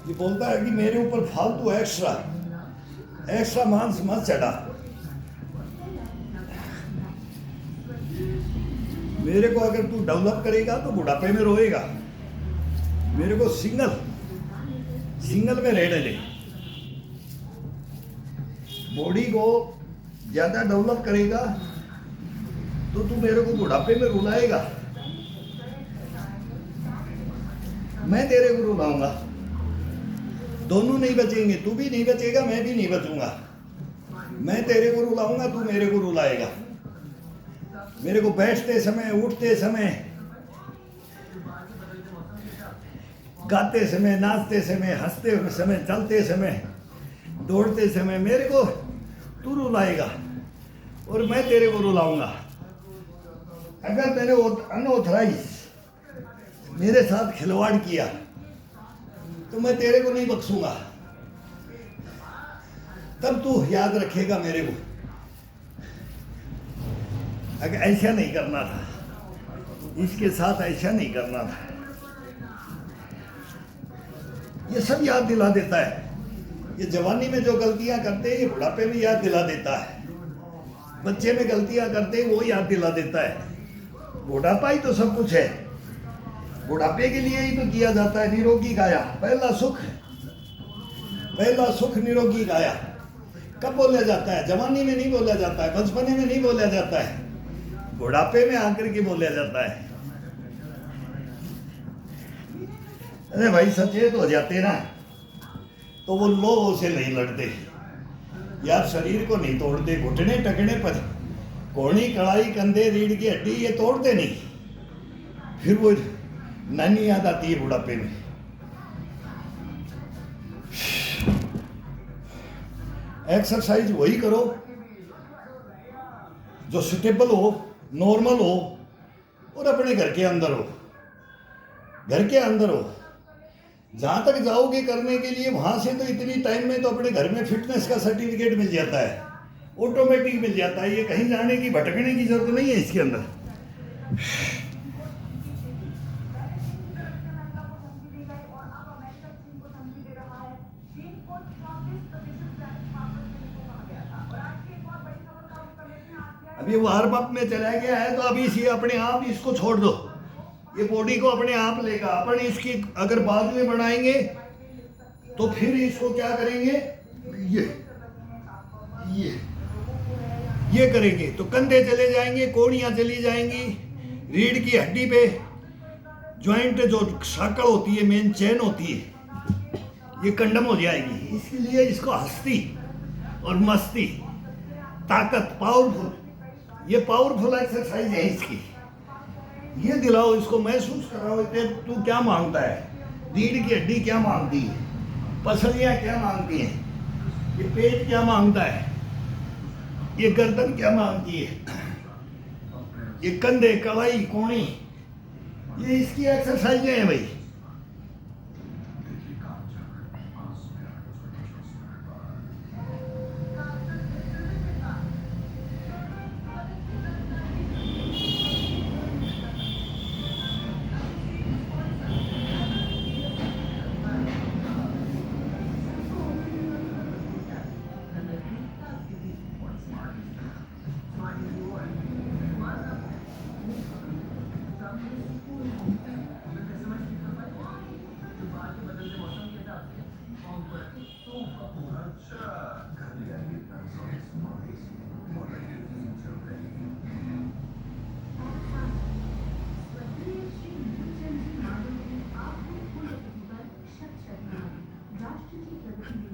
ये बोलता है कि मेरे ऊपर फालतू एक्स्ट्रा मांस मत चढ़ा। मेरे को अगर तू डेवलप करेगा तो बुढ़ापे में रोएगा। मेरे को सिंगल में रहने दे। बॉडी को ज्यादा डेवलप करेगा तो तू मेरे को बुढ़ापे में रुलाएगा। मैं तेरे को रुलाऊंगा, दोनों नहीं बचेंगे। तू भी नहीं बचेगा, मैं भी नहीं बचूंगा। मैं तेरे को रुलाऊंगा, तू मेरे को रुलाएगा। मेरे को बैठते समय, उठते समय, गाते समय, नाचते समय, हंसते समय, चलते समय, दौड़ते समय मेरे को तू रुलाएगा और मैं तेरे को रुलाऊंगा। अगर मैंने अनऑथराइज मेरे साथ खिलवाड़ किया तो मैं तेरे को नहीं बख्शूंगा। तब तू याद रखेगा मेरे को। अगर ऐसा नहीं करना था, इसके साथ ऐसा नहीं करना था। ये सब याद दिला देता है। ये जवानी में जो गलतियां करते हैं ये बुढ़ापे में याद दिला देता है। बच्चे में गलतियां करते हैं वो याद दिला देता है। बुढ़ापा ही तो सब कुछ है। बुढ़ापे के लिए ही तो किया जाता है निरोगी काया। पहला सुख निरोगी काया। कब बोला जाता है? जवानी में नहीं बोला जाता है, बचपने में नहीं बोला जाता है, बुढ़ापे में आकर के बोला जाता है। अरे भाई सचेत हो जाते ना तो वो लोगों से नहीं लड़ते यार, शरीर को नहीं तोड़ते। घुटने टकने पर घोड़ी, कड़ाई, कंधे, रीढ़ की हड्डी ये तोड़ते नहीं। फिर वो नानी याद आती है बुढ़ापे में। एक्सरसाइज वही करो जो सुटेबल हो, नॉर्मल हो और अपने घर के अंदर हो। जहां तक जाओगे करने के लिए, वहां से तो इतनी टाइम में तो अपने घर में फिटनेस का सर्टिफिकेट मिल जाता है, ऑटोमेटिक मिल जाता है। ये कहीं जाने की, भटकने की जरूरत नहीं है इसके अंदर। अभी वार्म अप में चला गया है तो अभी इसे अपने आप इसको छोड़ दो। ये बॉडी को अपने आप लेगा। अपन इसकी अगर बाद में बढ़ाएंगे तो फिर इसको क्या करेंगे, ये करेंगे तो कंधे चले जाएंगे, कोड़ियां चली जाएंगी, रीढ़ की हड्डी पे ज्वाइंट जो साकड़ होती है, मेन चेन होती है, ये कंडम हो जाएगी। इसके लिए इसको हस्ती और मस्ती, ताकत, पावरफुल, ये पावरफुल एक्सरसाइज है इसकी। ये दिलाओ इसको, महसूस कराओ। तू क्या मांगता है? रीढ़ की हड्डी क्या मांगती है? पसलियां क्या मांगती हैं? ये पेट क्या मांगता है? ये गर्दन क्या मांगती है? ये कंधे, कलाई, कोणी, ये इसकी एक्सरसाइजें हैं भाई।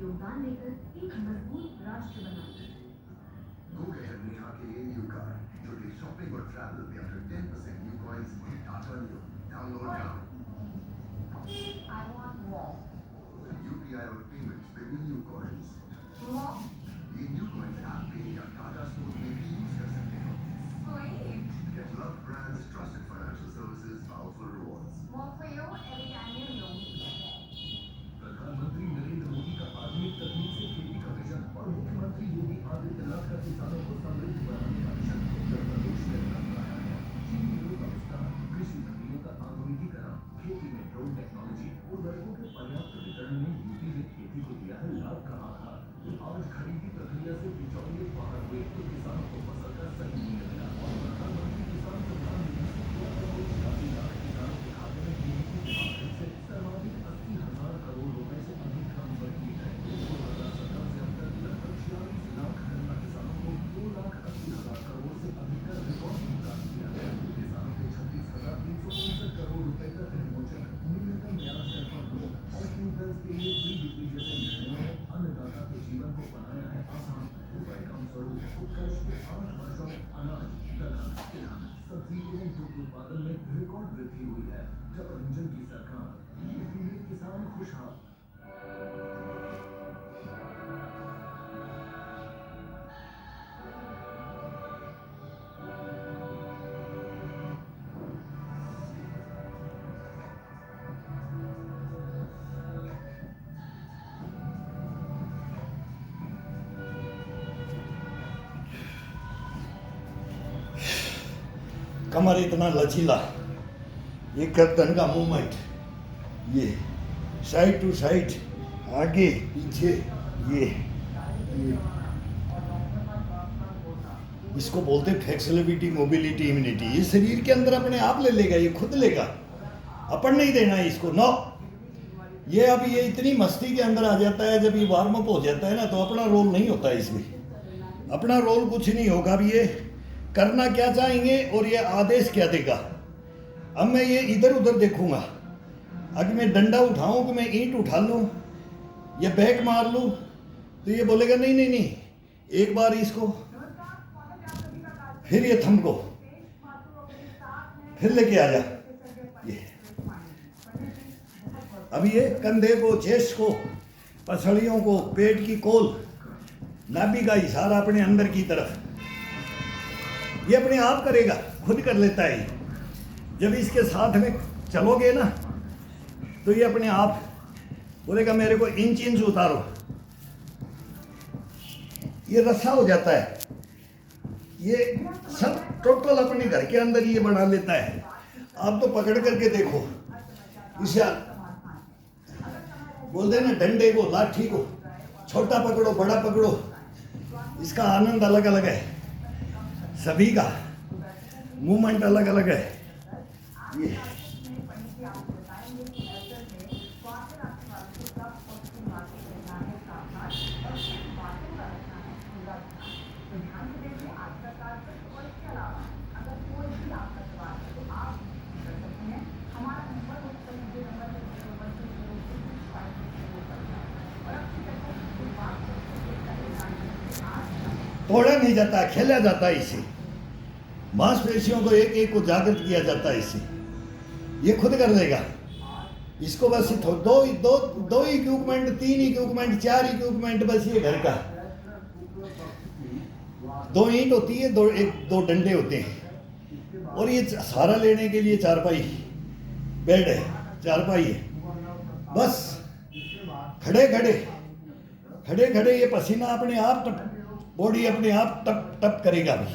योगदान लेकर एक मजबूत राष्ट्र बनाए। Go ahead नेहा के AU कार्ड, जो भी शॉपिंग और ट्रैवल पे up to 10% new coins Tata Neo. Download now. I want more. UPI और payments पे भी new coins. More? ये new coins आप पे या Tata Store में भी यूज कर सकते हो. Sweet. Get loved brands, trusted financial services, powerful rewards. More for you every time you know. प्रधानमंत्री नरेंद्र मोदी का आधुनिक तकनीक से खेती का विजन और मुख्यमंत्री योगी आदित्यनाथ का किसानों को समृद्ध बनाने का मिशन उत्तर प्रदेश में कर रहा है। चीनियों का विस्तार, कृषि तकनीकों का आधुनिकीकरण, खेती में ड्रोन टेक्नोलॉजी, उर्वरकों के पर्याप्त वितरण में कमर इतना लचीला, ये गर्दन का मूवमेंट, ये साइड टू साइड, आगे पीछे, ये इसको बोलते फ्लेक्सिबिलिटी, मोबिलिटी, इम्यूनिटी। ये शरीर के अंदर अपने आप ले लेगा, ये खुद लेगा, अपन नहीं देना है इसको, नो। ये अब ये इतनी मस्ती के अंदर आ जाता है, जब ये वार्म अप हो जाता है ना, तो अपना रोल नहीं होता है इसमें, अपना रोल कुछ नहीं होगा। अब ये करना क्या चाहेंगे और ये आदेश क्या देगा। अब मैं ये इधर उधर देखूंगा, अगर मैं डंडा उठाऊं कि मैं ईंट उठा लूं या बैक मार लूं, तो ये बोलेगा नहीं नहीं नहीं, एक बार इसको, फिर ये थंब को, फिर लेके आ जा। ये अब ये कंधे को, चेस्ट को, पसलियों को, पेट की कोल, नाभि का इशारा अपने अंदर की तरफ, ये अपने आप करेगा, खुद कर लेता है। जब इसके साथ में चलोगे ना, तो ये अपने आप बोलेगा मेरे को इंच इंच उतारो, ये रस्सा हो जाता है। ये सब टोटल अपने घर के अंदर ये बना लेता है। आप तो पकड़ करके देखो, इसे बोलते हैं ना, डंडे को, लाठी को, छोटा पकड़ो बड़ा पकड़ो, इसका आनंद अलग अलग है, सभी का मूवमेंट अलग अलग है। ये तोड़ा नहीं जाता, खेला जाता है इसे, मांसपेशियों को एक एक को जागृत किया जाता है इसे, ये खुद कर लेगा। इसको बस दो इक्विपमेंट, 3 इक्विपमेंट, 4 इक्विपमेंट, बस ये घर का 2 ईंट होती है, 2 डंडे होते हैं, और ये सहारा लेने के लिए चारपाई, बेड है, चारपाई है। बस खड़े खड़े ये पसीना अपने आप बॉडी अपने आप टप टप करेगा भी।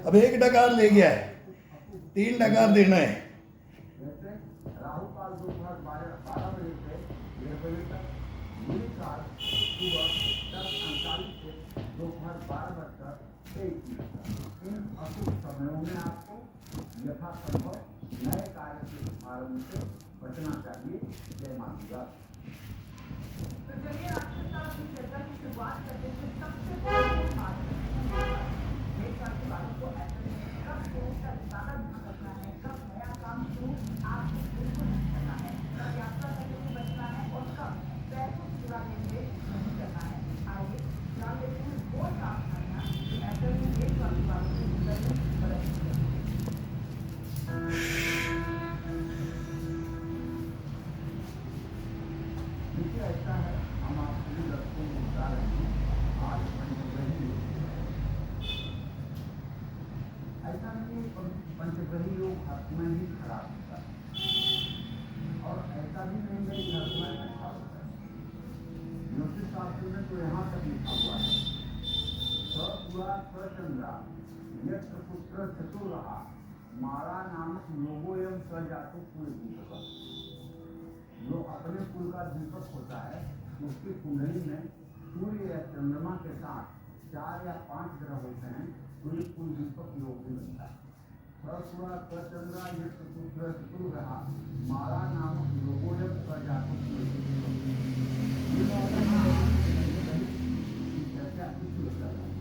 अब 1 डकार ले गया है, 3 डकार देना है। यथासंभव नए कार्य के आरंभ से बचना चाहिए। जय माता। तो चलिए आपके साथ अपनी चर्चा की शुरुआत करते हैं। सबसे पहले बात को ऐसे कब देश का ज्यादा ध्यान रखना है, कब नया काम शुरू आपको बिल्कुल नहीं करना है, कब यात्रा करने से बचना है और कब पैसों से जुड़ा लेनदेन नहीं करना है। आइए जान लेते हैं वो सावधानियां जो ऐसे में देशवासी वालों को जरूर बरतनी चाहिए। ऐसा है, हम आपके लक्ष्यों को बता रहे हैं। आज ऐसा नहीं, पंचग्रही योग हाथ में ही खराब होता है, और ऐसा भी नहीं है कि हाथ में अच्छा होता है। ज्योतिष शास्त्र में तो यहाँ तक लिखा हुआ है, सपुरा स्वचंद्रा यत्र पुत्र चतुरहा मारा नामक लोगो एवं स्वजातु कुल दीपक। जो अपने कुल का दीपक होता है, उसकी कुंडली में सूर्य या चंद्रमा के साथ 4 या 5 ग्रह होते हैं, तो ये कुल दीपक योग भी बनता है। सपुरा स्वचंद्रा यत्र पुत्र चतुरहा मारा नामक लोगो एवं स्वजातु कुल दीपक। चर्चा इसलिए कर रहा है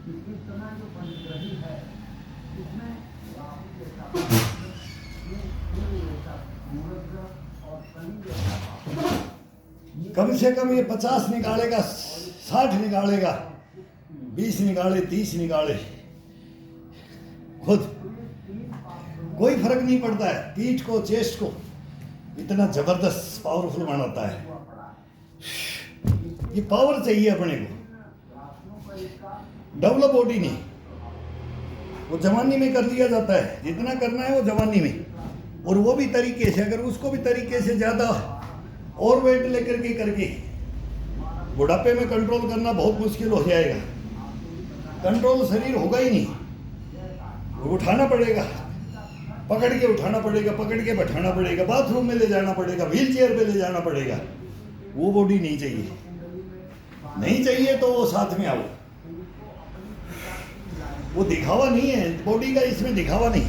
कि इस समय जो पंचग्रही है, इसमें राहु जैसा कम से कम ये 50 निकालेगा, 60 निकालेगा, 20 निकाले, 30 निकाले, खुद कोई फर्क नहीं पड़ता है। पीठ को, चेस्ट को इतना जबरदस्त पावरफुल बनाता है। ये पावर चाहिए अपने को, डबल बॉडी नहीं। वो जवानी में कर लिया जाता है, जितना करना है वो जवानी में, और वो भी तरीके से, अगर उसको भी तरीके से ज़्यादा और वेट लेकर के करके बुढ़ापे में कंट्रोल करना बहुत मुश्किल हो जाएगा, कंट्रोल शरीर होगा ही नहीं, उठाना पड़ेगा, पकड़ के उठाना पड़ेगा, पकड़ के बैठाना पड़ेगा, बाथरूम में ले जाना पड़ेगा, व्हील चेयर पे ले जाना पड़ेगा। वो बॉडी नहीं चाहिए, नहीं चाहिए तो वो साथ में आओ। वो दिखावा नहीं है बॉडी का, इसमें दिखावा नहीं।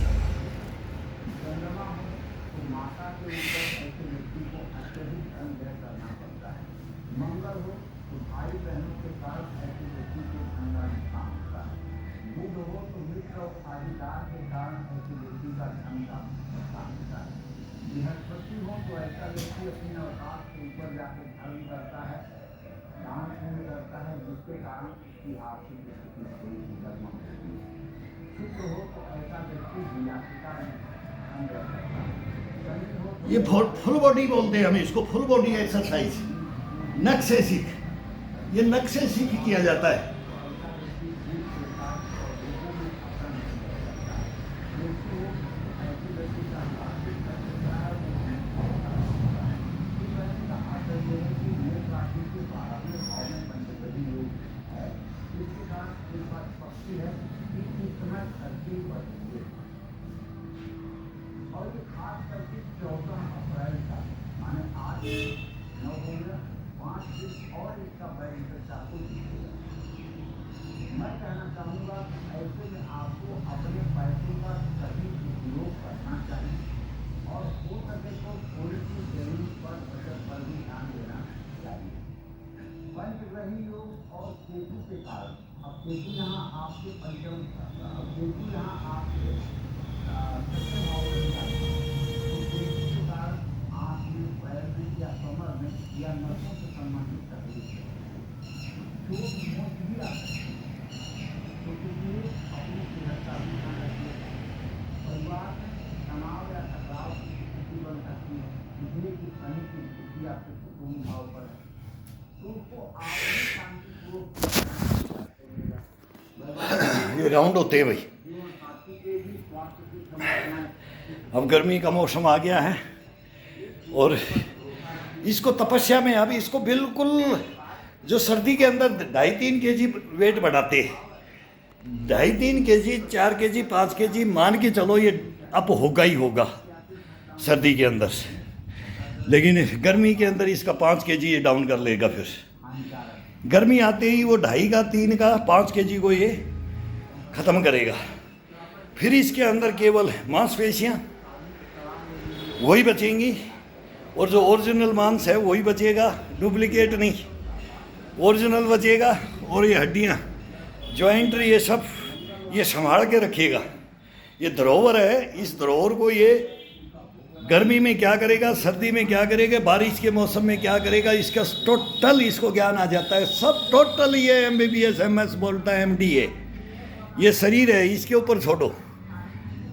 मंगल हो तो भाई बहनों के साथ ऐसे व्यक्ति को धंधा नुकसान होता है। बुध हो तो मित्र और साझेदार के कारण ऐसे व्यक्ति का धंधा नुकसान होता है। बृहस्पति हो तो ऐसा व्यक्ति अपने अवकाश के ऊपर जाकर धर्म करता है, दान पुण्य करता है, जिसके कारण उसकी आर्थिक स्थिति थोड़ी सी गड़बड़ होती है। शुक्र हो तो ऐसा व्यक्ति विलासिता में संग्रह करता है। शनि हो तो ये फुल बॉडी बोलते हैं हम इसको, फुल बॉडी एक्सरसाइज, नख से सीख, ये नख से सीख किया जाता है। और ये खास करके 14 अप्रैल का माने आज 9 हो गया, 5 दिन और इसका बैलेंस चाकू दिखेगा। मैं कहना चाहूँगा ऐसे में आपको अपने पैसों का सही उपयोग करना चाहिए और हो सके तो थोड़ी सी जरूरत पर बचत पर भी ध्यान देना चाहिए। पंचग्रही योग और केतु के कारण, अब केतु यहाँ आपके पंचम, केतु यहाँ आपके सप्तम भाव में जाता है, तो केतु के कारण आँख में, पैर में या कमर में या नसों से संबंधित तकलीफ है, चोट मोच भी आ सकती है। तो इसलिए अपनी सेहत का भी ध्यान रखिए। परिवार में तनाव या टकराव की स्थिति बन सकती है, इसलिए कि शनि की स्थिति आपके कुटुंब भाव पर है, तो उसको आप ही शांतिपूर्वक ये राउंड होते हैं भाई। जीवन साथी के भी स्वास्थ्य की समस्याएं अब गर्मी का मौसम आ गया है और इसको तपस्या में, अभी इसको बिल्कुल जो सर्दी के अंदर 2.5-3 kg वेट बढ़ाते, 2.5-3 kg, 4 kg, 5 kg मान के चलो, ये अप होगा ही होगा सर्दी के अंदर से, लेकिन गर्मी के अंदर इसका 5 kg ये डाउन कर लेगा। फिर गर्मी आते ही वो 2.5 का, 3 का, 5 kg को ये ख़त्म करेगा। फिर इसके अंदर केवल मांसपेशियाँ वही बचेंगी और जो ओरिजिनल मांस है वही बचेगा, डुप्लीकेट नहीं, ओरिजिनल बचेगा। और ये हड्डियाँ, जॉइंट, ये सब ये संभाल के रखेगा। ये धरोहर है, इस धरोहर को ये गर्मी में क्या करेगा, सर्दी में क्या करेगा, बारिश के मौसम में क्या करेगा, इसका टोटल इसको ज्ञान आ जाता है। सब टोटल ये MBBS MS बोलता है, MDA। ये शरीर है, इसके ऊपर छोड़ो,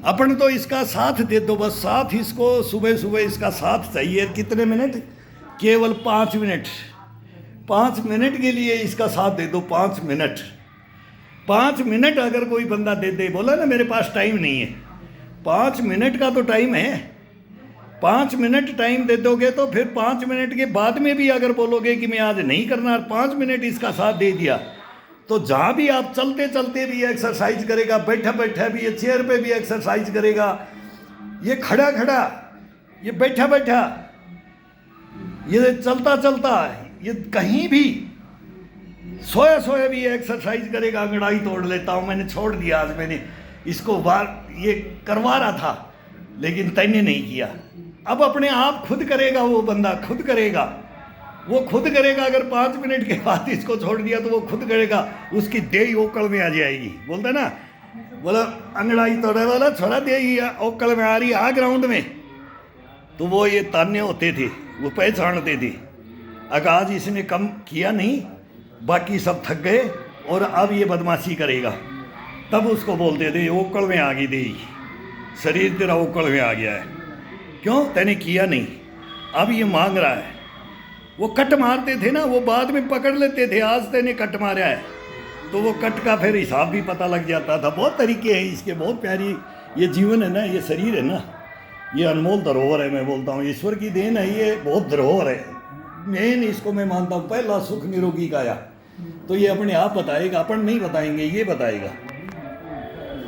अपन तो इसका साथ दे दो बस। साथ इसको सुबह सुबह इसका साथ चाहिए। कितने मिनट? केवल 5 मिनट। 5 मिनट के लिए इसका साथ दे दो, 5 मिनट। 5 मिनट अगर कोई बंदा दे दे, बोला ना मेरे पास टाइम नहीं है, 5 मिनट का तो टाइम है। 5 मिनट टाइम दे दोगे तो फिर 5 मिनट के बाद में भी अगर बोलोगे कि मैं आज नहीं करना, 5 मिनट इसका साथ दे दिया, तो जहाँ भी आप चलते चलते भी एक्सरसाइज करेगा, बैठा बैठा भी ये चेयर पे भी एक्सरसाइज करेगा, ये खड़ा खड़ा, ये बैठा बैठा, ये चलता चलता, ये कहीं भी सोया सोया भी ये एक्सरसाइज करेगा। अंगड़ाई तोड़ लेता हूँ, मैंने छोड़ दिया, आज मैंने इसको ये करवा रहा था लेकिन तैने नहीं किया। अब अपने आप खुद करेगा, वो बंदा खुद करेगा, वो खुद करेगा। अगर 5 मिनट के बाद इसको छोड़ दिया तो वो खुद करेगा, उसकी देही ओकड़ में आ जाएगी। बोलता ना, बोला अंगड़ाई तोड़े वाला छोड़ा देही ओकड़ में आ रही आ ग्राउंड में, तो वो ये ताने होते थे, वो पहचानते थे। अगर आज इसने कम किया नहीं, बाकी सब थक गए और अब ये बदमाशी करेगा, तब उसको बोलते थे ओकड़ में आ गई देही, शरीर तेरा ओकड़ में आ गया है। क्यों? तैने किया नहीं, अब ये मांग रहा है। वो कट मारते थे ना, वो बाद में पकड़ लेते थे, आज तैने कट मारा है, तो वो कट का फिर हिसाब भी पता लग जाता था। बहुत तरीके हैं इसके, बहुत प्यारी ये जीवन है ना, ये शरीर है ना, ये अनमोल धरोहर है। मैं बोलता हूँ ईश्वर की देन है, ये बहुत धरोहर है। मेन इसको मैं मानता हूँ पहला सुख निरोगी काया। तो ये अपने आप बताएगा, अपन नहीं बताएंगे, ये बताएगा।